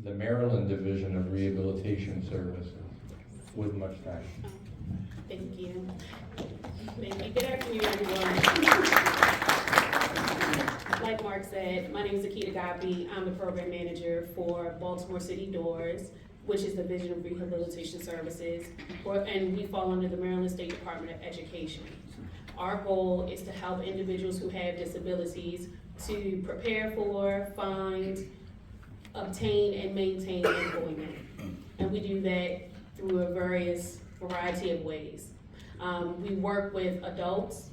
the Maryland Division of Rehabilitation Services. With much thanks. Thank you. Thank you. Good afternoon, everyone. Like Mark said, my name is Akita Gabi. I'm the program manager for Baltimore City Doors, which is the Division of Rehabilitation Services, and we fall under the Maryland State Department of Education. Our goal is to help individuals who have disabilities to prepare for, find, obtain, and maintain employment. And we do that through a variety of ways. We work with adults,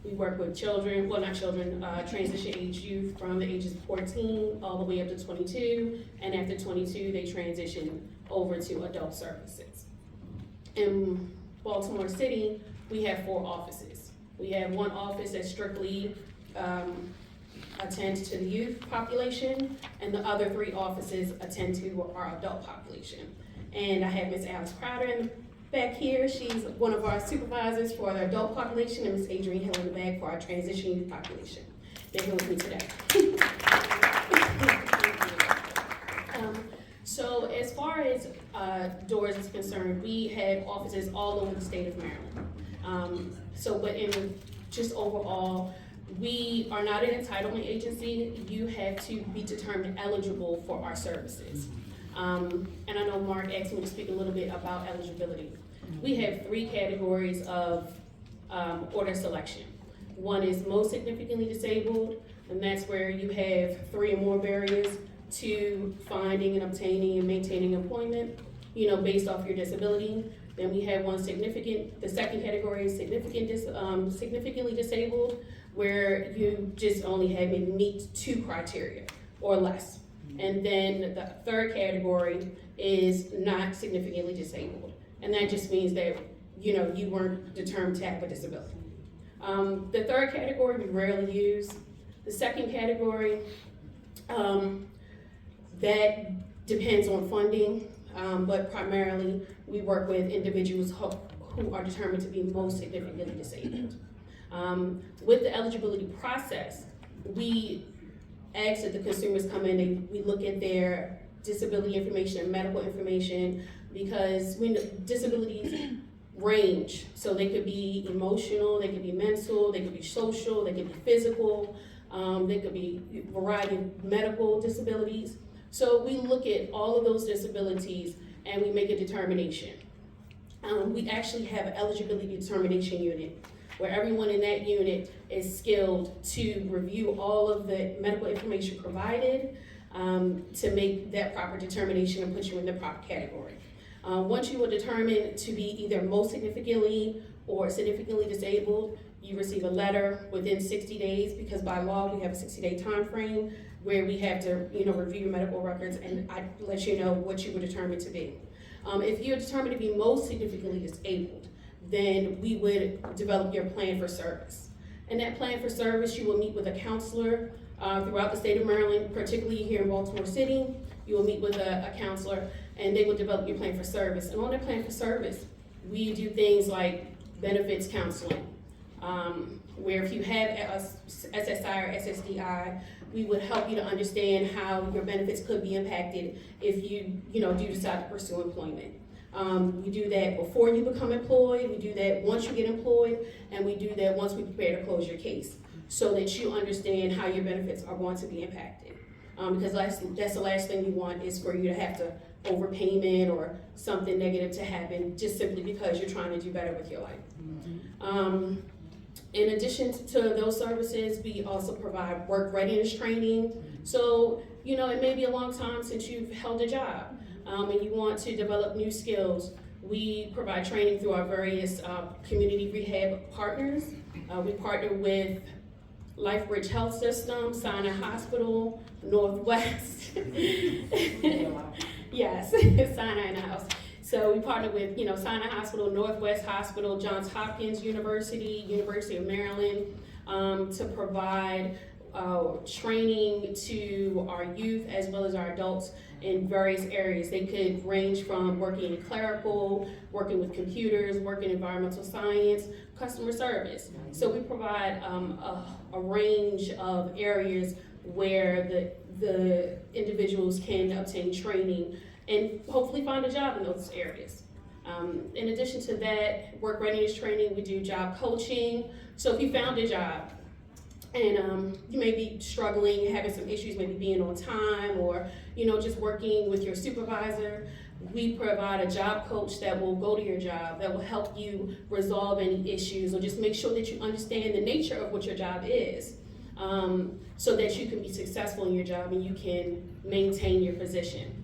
we work with children, well not children, transition age youth from the ages of 14 all the way up to 22, and after 22 they transition over to adult services. In Baltimore City, we have 4 offices. We have one office that strictly attends to the youth population, and the other 3 offices attend to our adult population. And I have Ms. Alice Crowder back here. She's one of our supervisors for the adult population, and Ms. Adrienne Hill in the back for our transition youth population. They're here with me today. So as far as doors is concerned, we have offices all over the state of Maryland. But in just overall, we are not an entitlement agency. You have to be determined eligible for our services. And I know Mark asked me to speak a little bit about eligibility. We have 3 categories of order selection. One is most significantly disabled, and that's where you have 3 or more barriers to finding and obtaining and maintaining employment, based off your disability. Then we have the second category is significantly disabled, where you just only have to meet 2 criteria or less. And then the third category is not significantly disabled. And that just means that, you weren't determined to have a disability. The third category we rarely use. The second category, that depends on funding, but primarily we work with individuals who are determined to be most significantly disabled. With the eligibility process, we ask that the consumers come in and we look at their disability information and medical information, because disabilities range. So they could be emotional, they could be mental, they could be social, they could be physical, they could be a variety of medical disabilities. So we look at all of those disabilities and we make a determination. We actually have an eligibility determination unit where everyone in that unit is skilled to review all of the medical information provided to make that proper determination and put you in the proper category. Once you are determined to be either most significantly or significantly disabled, you receive a letter within 60 days, because by law we have a 60-day time frame where we have to review your medical records, and I let you know what you were determined to be. If you're determined to be most significantly disabled, then we would develop your plan for service. In that plan for service, you will meet with a counselor throughout the state of Maryland, particularly here in Baltimore City. You will meet with a counselor, and they will develop your plan for service. And on that plan for service, we do things like benefits counseling, where if you have SSI or SSDI, we would help you to understand how your benefits could be impacted if you do decide to pursue employment. We do that before you become employed, we do that once you get employed, and we do that once we prepare to close your case, so that you understand how your benefits are going to be impacted. Because that's the last thing you want, is for you to have to overpayment or something negative to happen just simply because you're trying to do better with your life. Mm-hmm. In addition to those services, we also provide work readiness training. So, it may be a long time since you've held a job, and you want to develop new skills. We provide training through our various community rehab partners. We partner with LifeBridge Health System, Sinai Hospital, Northwest. Yes, Sinai in the house. So we partner with, Sinai Hospital, Northwest Hospital, Johns Hopkins University, University of Maryland, to provide training to our youth as well as our adults in various areas. They could range from working in clerical, working with computers, working in environmental science, customer service. So we provide a range of areas where the individuals can obtain training and hopefully find a job in those areas. In addition to that, work readiness training, we do job coaching. So if you found a job and you may be struggling, having some issues, maybe being on time or, just working with your supervisor, we provide a job coach that will go to your job, that will help you resolve any issues or just make sure that you understand the nature of what your job is, so that you can be successful in your job and you can maintain your position.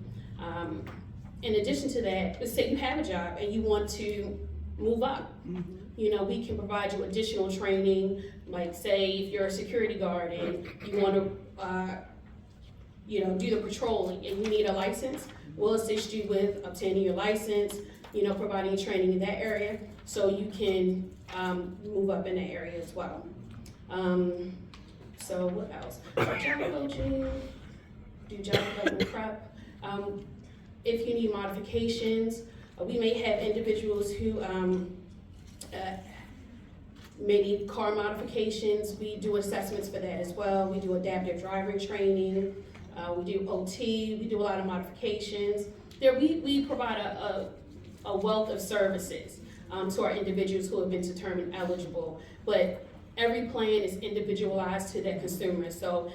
In addition to that, let's say you have a job and you want to move up. We can provide you additional training, like say if you're a security guard and you want to, do the patrolling and you need a license, we'll assist you with obtaining your license, providing training in that area so you can move up in that area as well. So what else? Job coaching, do job development prep. If you need modifications, we may have individuals who may need car modifications. We do assessments for that as well. We do adaptive driving training. We do OT. We do a lot of modifications. We provide a wealth of services to our individuals who have been determined eligible. But every plan is individualized to that consumer. So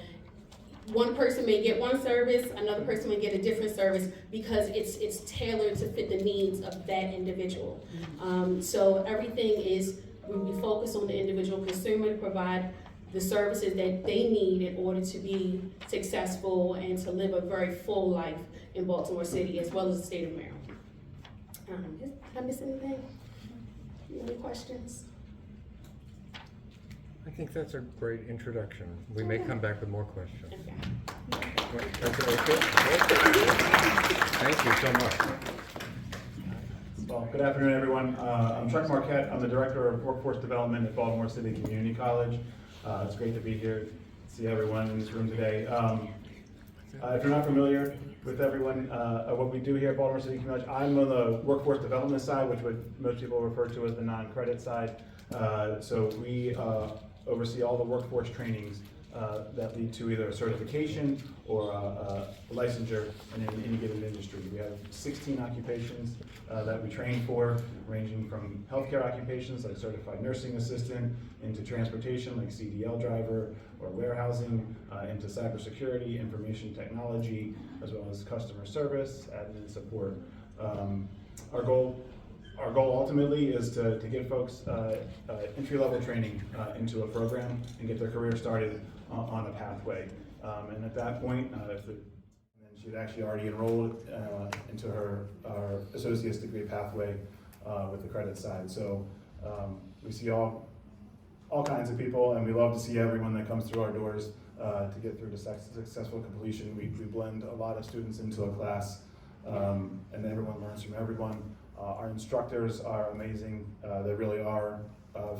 one person may get one service, another person may get a different service because it's tailored to fit the needs of that individual. So everything is, we focus on the individual consumer to provide the services that they need in order to be successful and to live a very full life in Baltimore City as well as the state of Maryland. Did I miss anything? Any questions? I think that's a great introduction. We may come back with more questions. Okay. That's okay. Thank you so much. Well, good afternoon, everyone. I'm Chuck Marquette. I'm the Director of Workforce Development at Baltimore City Community College. It's great to be here, see everyone in this room today. If you're not familiar with everyone, what we do here at Baltimore City Community College, I'm on the workforce development side, which most people refer to as the non-credit side. So we oversee all the workforce trainings that lead to either a certification or a licensure in any given industry. We have 16 occupations that we train for, ranging from healthcare occupations like certified nursing assistant, into transportation like CDL driver or warehousing, into cybersecurity, information technology, as well as customer service, admin support. Our goal ultimately is to get folks entry-level training into a program and get their career started on a pathway. And at that point, then she'd actually already enrolled into our associate's degree pathway with the credit side. So we see all kinds of people, and we love to see everyone that comes through our doors to get through to successful completion. We blend a lot of students into a class, and everyone learns from everyone. Our instructors are amazing. They really are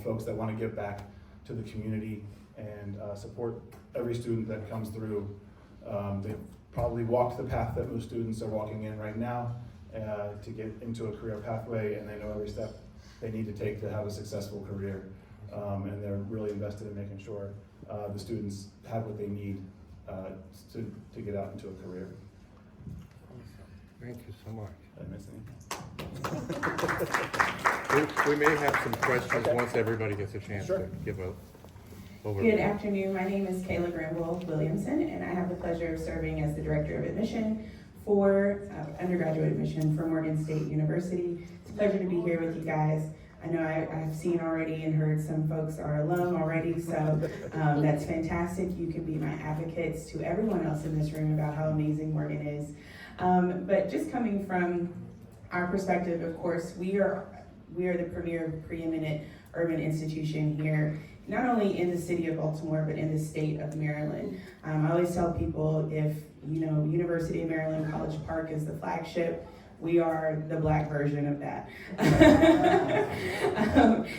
folks that want to give back to the community and support every student that comes through. They've probably walked the path that most students are walking in right now to get into a career pathway, and they know every step they need to take to have a successful career. And they're really invested in making sure the students have what they need to get out into a career. Thank you so much. Did I miss anything? We may have some questions once everybody gets a chance Sure. to give a overview. Good afternoon. My name is Kayla Granville Williamson, and I have the pleasure of serving as the Director of Admission for undergraduate admission for Morgan State University. It's a pleasure to be here with you guys. I know I've seen already and heard some folks are alum already, so that's fantastic. You can be my advocates to everyone else in this room about how amazing Morgan is. But just coming from our perspective, of course, we are the premier preeminent urban institution here, not only in the city of Baltimore, but in the state of Maryland. I always tell people, if University of Maryland College Park is the flagship, we are the Black version of that.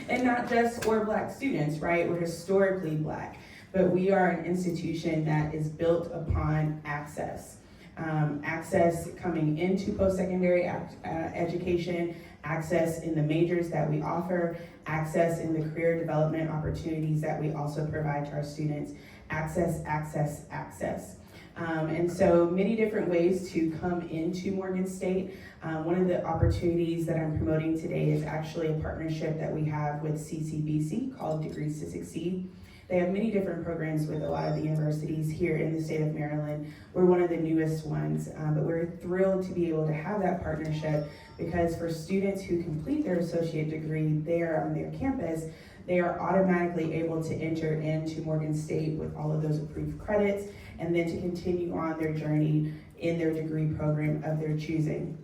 And not just for Black students, right? We're historically Black, but we are an institution that is built upon access. Access coming into post-secondary education, access in the majors that we offer, access in the career development opportunities that we also provide to our students, access, access, access. And so many different ways to come into Morgan State. One of the opportunities that I'm promoting today is actually a partnership that we have with CCBC called Degrees to Succeed. They have many different programs with a lot of the universities here in the state of Maryland. We're one of the newest ones, but we're thrilled to be able to have that partnership because for students who complete their associate degree there on their campus, they are automatically able to enter into Morgan State with all of those approved credits and then to continue on their journey in their degree program of their choosing.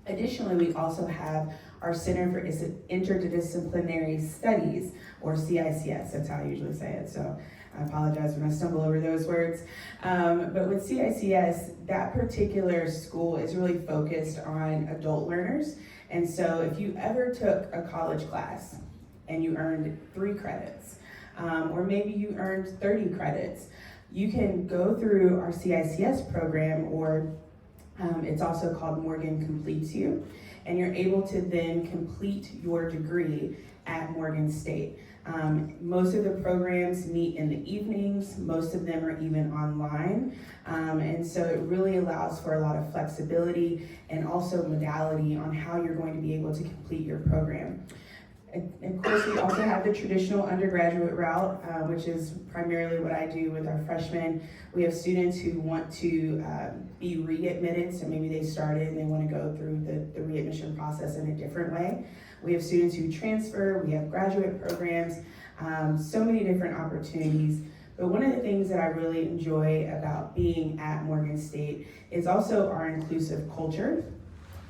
Additionally, we also have our Center for Interdisciplinary Studies, or CICS, that's how I usually say it, so I apologize when I stumble over those words. But with CICS, that particular school is really focused on adult learners, and so if you ever took a college class and you earned 3 credits, or maybe you earned 30 credits, you can go through our CICS program, or it's also called Morgan Completes You, and you're able to then complete your degree at Morgan State. Most of the programs meet in the evenings, most of them are even online, and so it really allows for a lot of flexibility and also modality on how you're going to be able to complete your program. And of course, we also have the traditional undergraduate route, which is primarily what I do with our freshmen. We have students who want to be readmitted, so maybe they started and they want to go through the readmission process in a different way. We have students who transfer, we have graduate programs, so many different opportunities. But one of the things that I really enjoy about being at Morgan State is also our inclusive culture.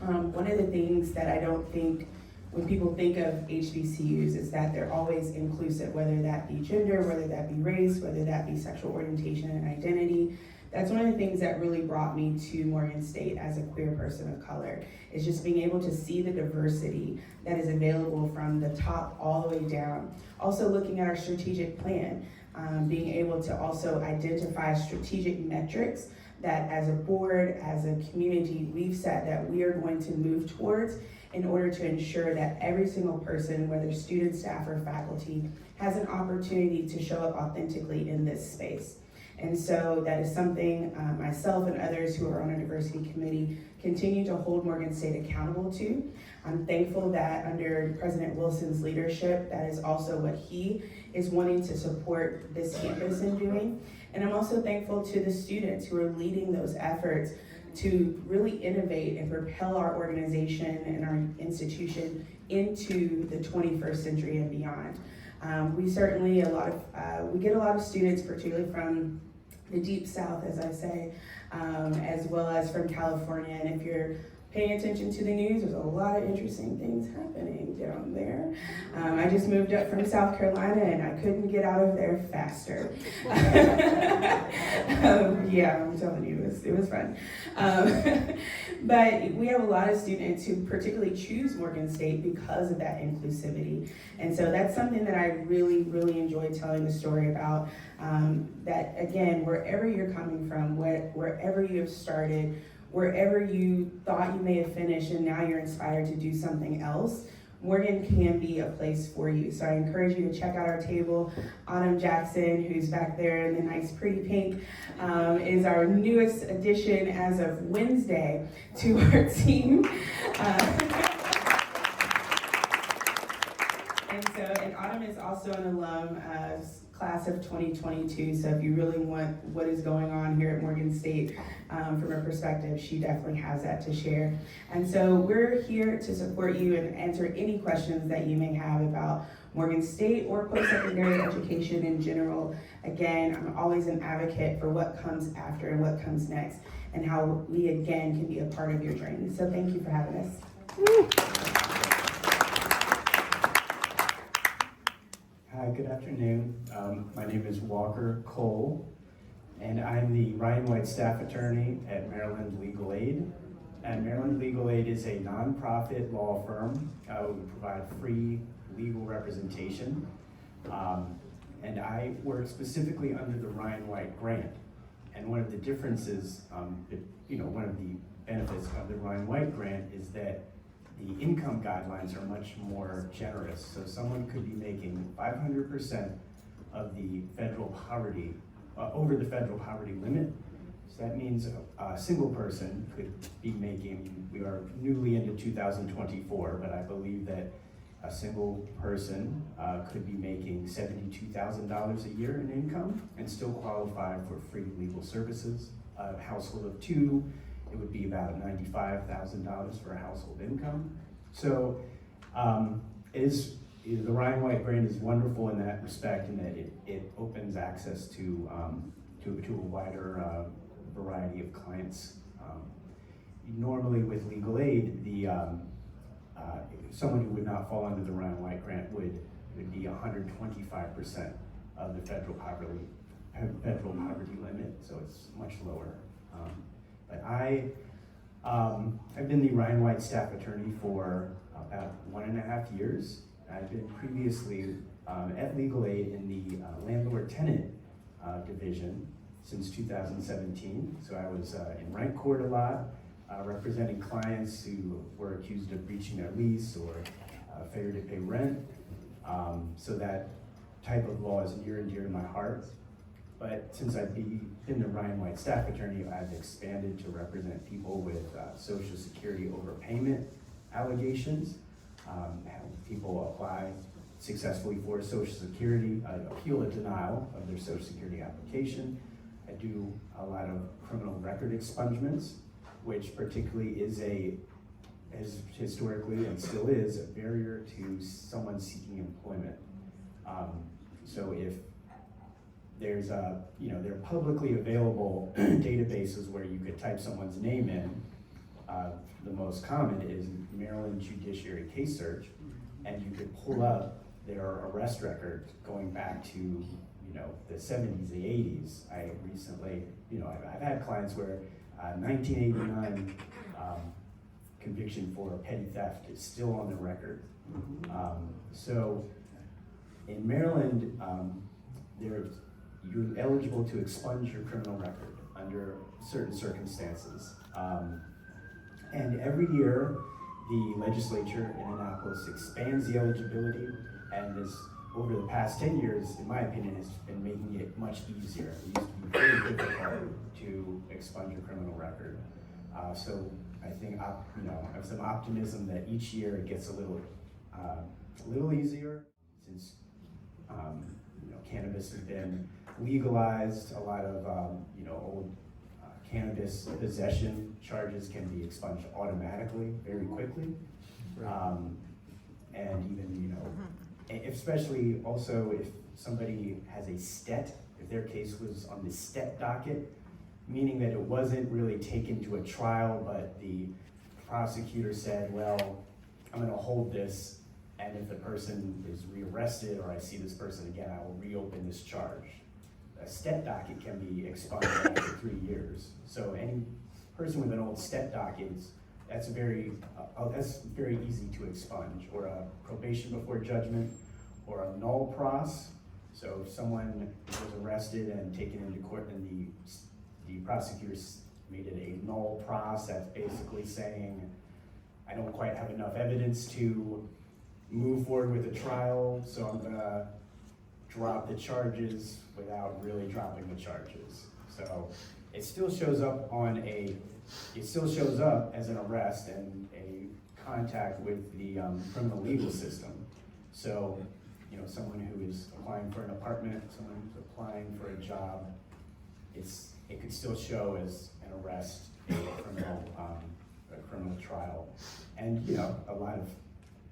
One of the things that I don't think when people think of HBCUs is that they're always inclusive, whether that be gender, whether that be race, whether that be sexual orientation and identity. That's one of the things that really brought me to Morgan State as a queer person of color, is just being able to see the diversity that is available from the top all the way down. Also looking at our strategic plan, being able to also identify strategic metrics that as a board, as a community, we've said that we are going to move towards in order to ensure that every single person, whether student, staff, or faculty, has an opportunity to show up authentically in this space. And so that is something myself and others who are on our diversity committee continue to hold Morgan State accountable to. I'm thankful that under President Wilson's leadership, that is also what he is wanting to support this campus in doing. And I'm also thankful to the students who are leading those efforts to really innovate and propel our organization and our institution into the 21st century and beyond. We certainly we get a lot of students, particularly from the deep south, as I say, as well as from California. And if you're paying attention to the news, there's a lot of interesting things happening down there. I just moved up from South Carolina and I couldn't get out of there faster. Yeah, I'm telling you, it was fun. But we have a lot of students who particularly choose Morgan State because of that inclusivity. And so that's something that I really, really enjoy telling the story about. That again, wherever you're coming from, wherever you have started, wherever you thought you may have finished and now you're inspired to do something else, Morgan can be a place for you. So I encourage you to check out our table. Autumn Jackson, who's back there in the nice pretty pink, is our newest addition as of Wednesday to our team. And Autumn is also an alum, class of 2022, so if you really want what is going on here at Morgan State from her perspective, she definitely has that to share. And so we're here to support you and answer any questions that you may have about Morgan State or post-secondary education in general. Again, I'm always an advocate for what comes after and what comes next, and how we again can be a part of your journey. So thank you for having us. Hi, good afternoon. My name is Walker Cole, and I'm the Ryan White staff attorney at Maryland Legal Aid. And Maryland Legal Aid is a nonprofit law firm. We provide free legal representation. And I work specifically under the Ryan White grant. And one of the differences, one of the benefits of the Ryan White grant is that the income guidelines are much more generous. So someone could be making 500% of the federal poverty, over the federal poverty limit. So that means a single person could be making, we are newly into 2024, but I believe that a single person could be making $72,000 a year in income and still qualify for free legal services. A household of two, it would be about $95,000 for a household income. So the Ryan White grant is wonderful in that respect, in that it opens access to a wider variety of clients. Normally with legal aid, someone who would not fall under the Ryan White grant would be 125% of the federal poverty limit, so it's much lower. But I've been the Ryan White staff attorney for about 1.5 years. I've been previously at Legal Aid in the landlord-tenant division since 2017. So I was in rank court a lot, representing clients who were accused of breaching their lease or failure to pay rent. So that type of law is near and dear to my heart. But since I've been the Ryan White staff attorney, I've expanded to represent people with Social Security overpayment allegations. Have people apply successfully for Social Security, appeal a denial of their Social Security application. I do a lot of criminal record expungements, which particularly is historically and still is a barrier to someone seeking employment. So if there's there are publicly available databases where you could type someone's name in. The most common is Maryland Judiciary Case Search, and you could pull up their arrest record going back to the 70s, the 80s. I recently, I've had clients where 1989 conviction for petty theft is still on the record. So in Maryland, you're eligible to expunge your criminal record under certain circumstances. And every year, the legislature in Annapolis expands the eligibility, and over the past 10 years, in my opinion, has been making it much easier. It used to be very difficult to expunge your criminal record. So I think I have some optimism that each year it gets a little easier, since cannabis has been legalized. A lot of old cannabis possession charges can be expunged automatically, very quickly. And even, especially also if somebody has a STET, if their case was on the STET docket, meaning that it wasn't really taken to a trial, but the prosecutor said, well, I'm gonna hold this, and if the person is rearrested or I see this person again, I will reopen this charge. A STET docket can be expunged after 3 years. So any person with an old STET docket, that's very easy to expunge, or a probation before judgment, or a null pros. So if someone was arrested and taken into court and the prosecutors made it a null pros, that's basically saying, I don't quite have enough evidence to move forward with a trial, so I'm gonna drop the charges without really dropping the charges. So it still shows up as an arrest and a contact with the criminal legal system. So, someone who is applying for an apartment, someone who's applying for a job, it could still show as an arrest, a criminal trial. And, a lot of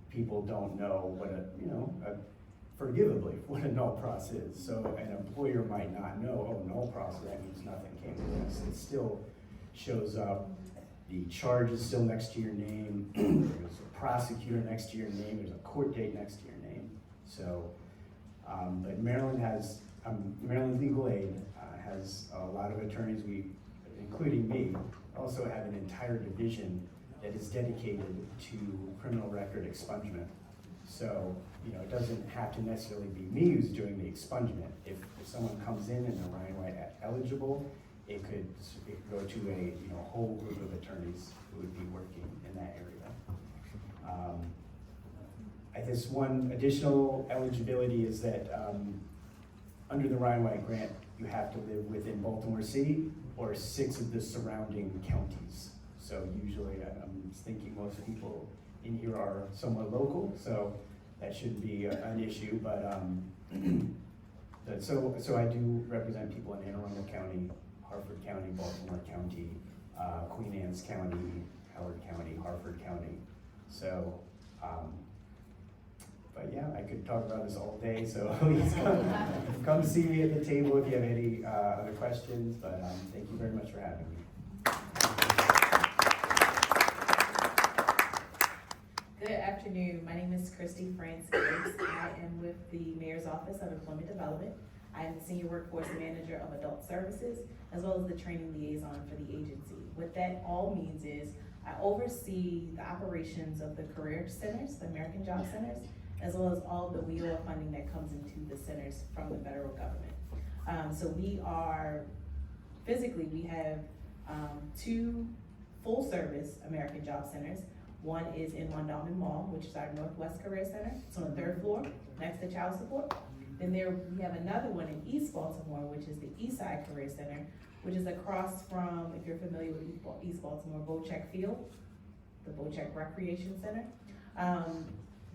people don't know what forgivably, what a null pros is. So an employer might not know, null pros, that means nothing came with this. It still shows up, the charge is still next to your name, there's a prosecutor next to your name, there's a court date next to your name. So, but Maryland Legal Aid has a lot of attorneys, including me, also have an entire division that is dedicated to criminal record expungement. So, it doesn't have to necessarily be me who's doing the expungement. If someone comes in and they're Ryan White eligible, it could go to a whole group of attorneys who would be working in that area. I guess one additional eligibility is that under the Ryan White grant, you have to live within Baltimore City or 6 of the surrounding counties. So usually, I'm thinking most people in here are somewhat local, so that shouldn't be an issue, but, so I do represent people in Anne Arundel County, Harford County, Baltimore County, Queen Anne's County, Howard County, Harford County. So, but yeah, I could talk about this all day, so please come see me at the table if you have any other questions, but thank you very much for having me. Good afternoon. My name is Christy Francis. I am with the Mayor's Office of Employment Development. I am the Senior Workforce Manager of Adult Services, as well as the Training Liaison for the agency. What that all means is I oversee the operations of the career centers, the American Job Centers, as well as all the WIOA funding that comes into the centers from the federal government. So we are, physically, we have 2 full-service American Job Centers. One is in Mondawmin Mall, which is our Northwest Career Center. It's on the 3rd floor, next to child support. Then we have another one in East Baltimore, which is the Eastside Career Center, which is across from, if you're familiar with East Baltimore, Bocheck Field, the Bocheck Recreation Center.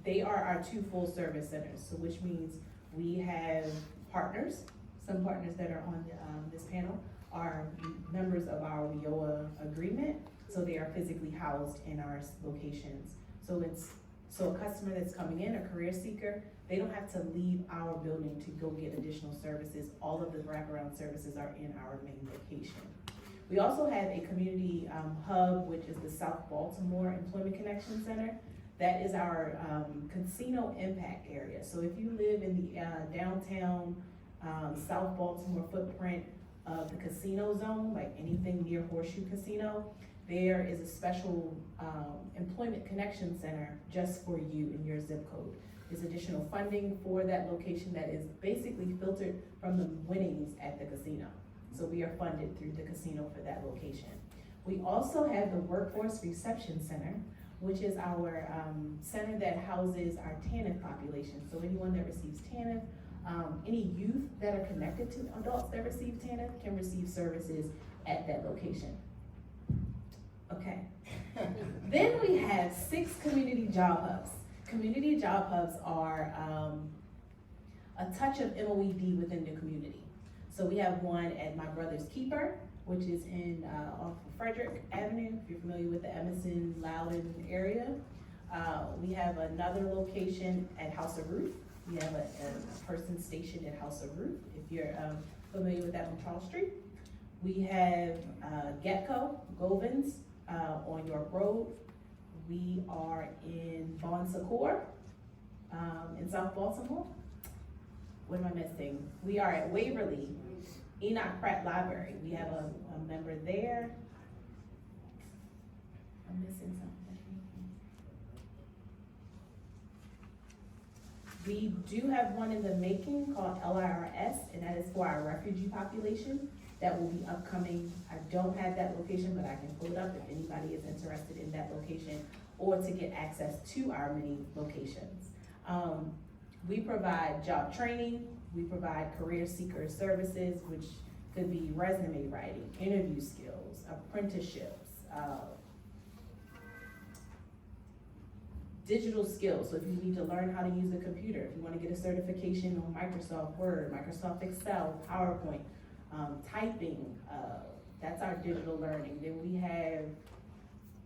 They are our 2 full-service centers, so which means we have partners. Some partners that are on this panel are members of our WIOA agreement, so they are physically housed in our locations. So a customer that's coming in, a career seeker, they don't have to leave our building to go get additional services. All of the wraparound services are in our main location. We also have a community hub, which is the South Baltimore Employment Connection Center. That is our casino impact area. So if you live in the downtown South Baltimore footprint of the casino zone, like anything near Horseshoe Casino, there is a special employment connection center just for you in your zip code. There's additional funding for that location that is basically filtered from the winnings at the casino. So we are funded through the casino for that location. We also have the Workforce Reception Center, which is our center that houses our TANF population. So anyone that receives TANF, any youth that are connected to adults that receive TANF can receive services at that location. Okay. Then we have 6 community job hubs. Community job hubs are a touch of MOED within the community. So we have one at My Brother's Keeper, which is in off of Frederick Avenue, if you're familiar with the Emerson, Loudon area. We have another location at House of Ruth. We have a person stationed at House of Ruth, if you're familiar with that on Charles Street. We have Getco, Govins, on York Road. We are in Bon Secours, in South Baltimore. What am I missing? We are at Waverly, Enoch Pratt Library. We have a member there. I'm missing something. We do have one in the making called LIRS, and that is for our refugee population. That will be upcoming. I don't have that location, but I can pull it up if anybody is interested in that location or to get access to our many locations. We provide job training. We provide career seeker services, which could be resume writing, interview skills, apprenticeships, digital skills. So if you need to learn how to use a computer, if you want to get a certification on Microsoft Word, Microsoft Excel, PowerPoint, typing, that's our digital learning. Then we have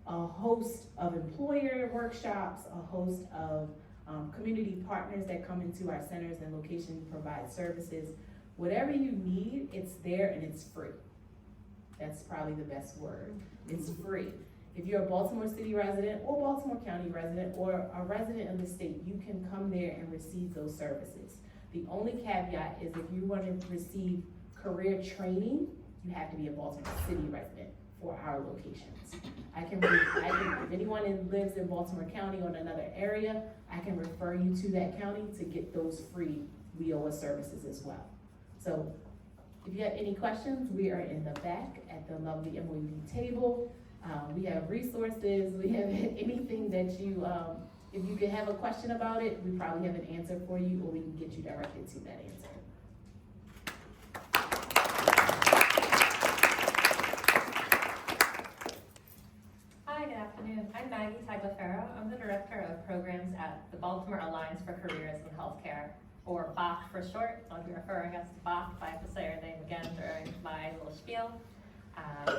a host of employer workshops, a host of community partners that come into our centers and locations, provide services. Whatever you need, it's there and it's free. That's probably the best word. It's free. If you're a Baltimore City resident or Baltimore County resident or a resident of the state, you can come there and receive those services. The only caveat is if you want to receive career training, you have to be a Baltimore City resident for our locations. If anyone lives in Baltimore County or in another area, I can refer you to that county to get those free WIOA services as well. So if you have any questions, we are in the back at the lovely MOED table. We have resources, we have anything that you, if you could have a question about it, we probably have an answer for you, or we can get you directed to that answer. afternoon. I'm Maggie Tagliaferro. I'm the Director of Programs at the Baltimore Alliance for Careers in Healthcare, or BAC for short. I'll be referring us to BAC if I have to say her name again during my little spiel.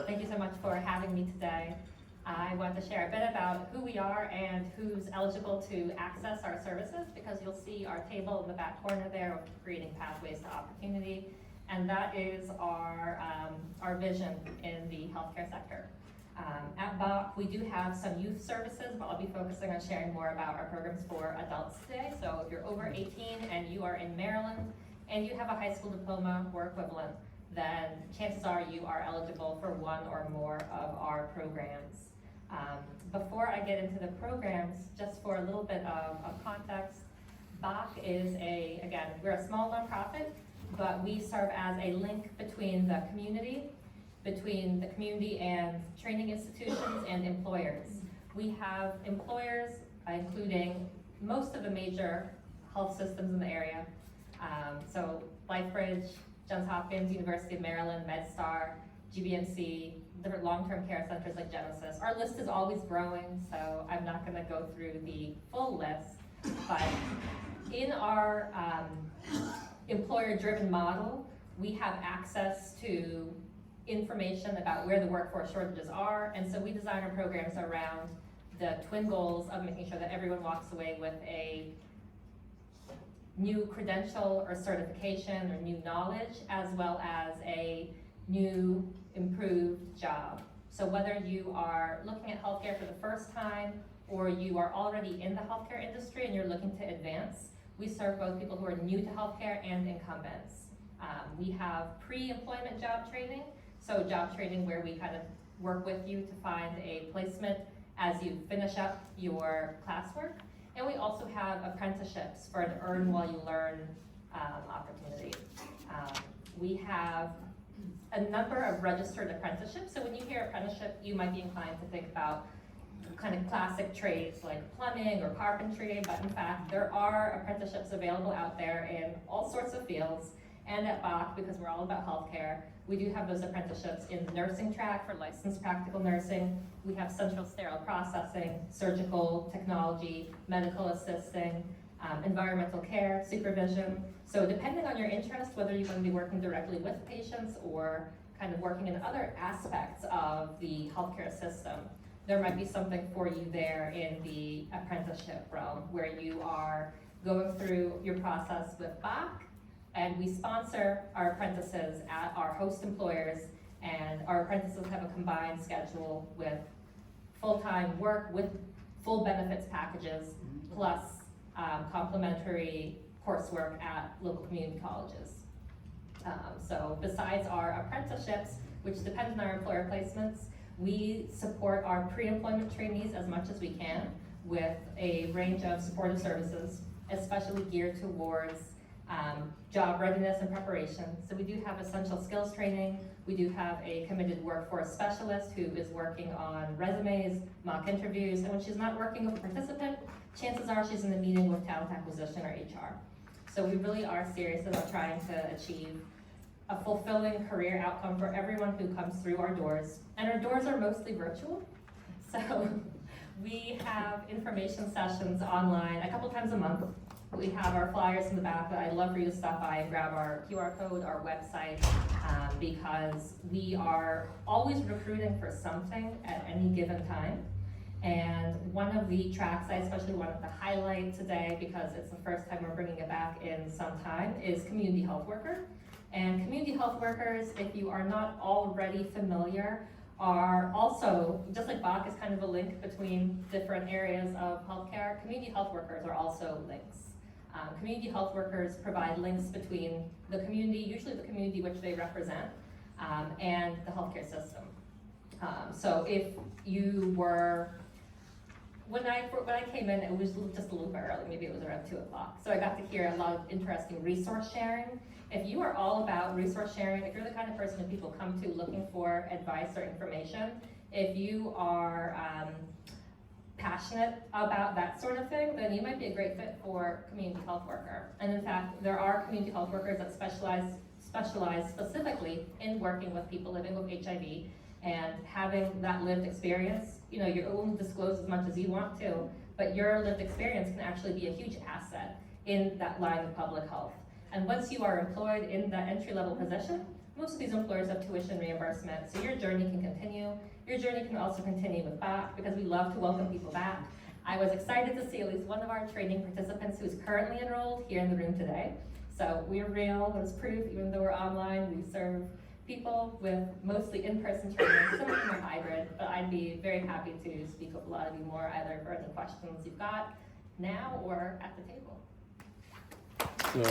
Thank you so much for having me today. I want to share a bit about who we are and who's eligible to access our services, because you'll see our table in the back corner there of creating pathways to opportunity, and that is our vision in the healthcare sector. At BAC, we do have some youth services, but I'll be focusing on sharing more about our programs for adults today. So if you're over 18 and you are in Maryland and you have a high school diploma or equivalent, then chances are you are eligible for one or more of our programs. Before I get into the programs, just for a little bit of context, BAC is again, we're a small nonprofit, but we serve as a link between the community and training institutions and employers. We have employers, including most of the major health systems in the area. So LifeBridge, Johns Hopkins, University of Maryland, MedStar, GBMC, different long-term care centers like Genesis. Our list is always growing, so I'm not gonna go through the full list, but in our employer-driven model, we have access to information about where the workforce shortages are, and so we design our programs around the twin goals of making sure that everyone walks away with a new credential or certification or new knowledge, as well as a new improved job. So whether you are looking at healthcare for the first time or you are already in the healthcare industry and you're looking to advance, we serve both people who are new to healthcare and incumbents. We have pre-employment job training, so job training where we kind of work with you to find a placement as you finish up your classwork. And we also have apprenticeships for an earn while you learn opportunity. We have a number of registered apprenticeships. So when you hear apprenticeship, you might be inclined to think about kind of classic trades like plumbing or carpentry, but in fact, there are apprenticeships available out there in all sorts of fields. And at BAC, because we're all about healthcare, we do have those apprenticeships in the nursing track for licensed practical nursing. We have central sterile processing, surgical technology, medical assisting, environmental care, supervision. So depending on your interest, whether you're going to be working directly with patients or kind of working in other aspects of the healthcare system, there might be something for you there in the apprenticeship realm, where you are going through your process with BAC, and we sponsor our apprentices at our host employers, and our apprentices have a combined schedule with full-time work with full benefits packages, plus complimentary coursework at local community colleges. So besides our apprenticeships, which depend on our employer placements, we support our pre-employment trainees as much as we can with a range of supportive services, especially geared towards job readiness and preparation. So we do have essential skills training. We do have a committed workforce specialist who is working on resumes, mock interviews, and when she's not working with a participant, chances are she's in a meeting with talent acquisition or HR. So we really are serious about trying to achieve a fulfilling career outcome for everyone who comes through our doors. And our doors are mostly virtual. So we have information sessions online a couple times a month. We have our flyers in the back, but I'd love for you to stop by and grab our QR code, our website, because we are always recruiting for something at any given time. And one of the tracks I especially wanted to highlight today, because it's the first time we're bringing it back in some time, is community health worker. And community health workers, if you are not already familiar, are also, just like BAC is kind of a link between different areas of healthcare, community health workers are also links. Community health workers provide links between the community, usually the community which they represent, and the healthcare system. So if you were, when I came in, it was just a little bit early, maybe it was around 2 o'clock. So I got to hear a lot of interesting resource sharing. If you are all about resource sharing, if you're the kind of person that people come to looking for advice or information, if you are passionate about that sort of thing, then you might be a great fit for community health worker. And in fact, there are community health workers that specialize specifically in working with people living with HIV. And having that lived experience, you know, you only disclose as much as you want to, but your lived experience can actually be a huge asset in that line of public health. And once you are employed in that entry-level position, most of these employers have tuition reimbursement, so your journey can continue. Your journey can also continue with back, because we love to welcome people back. I was excited to see at least one of our training participants who is currently enrolled here in the room today. So we're real, there's proof, even though we're online, we serve people with mostly in-person training, some of them are hybrid, but I'd be very happy to speak with a lot of you more, either for any questions you've got now or at the table. So,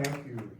thank you.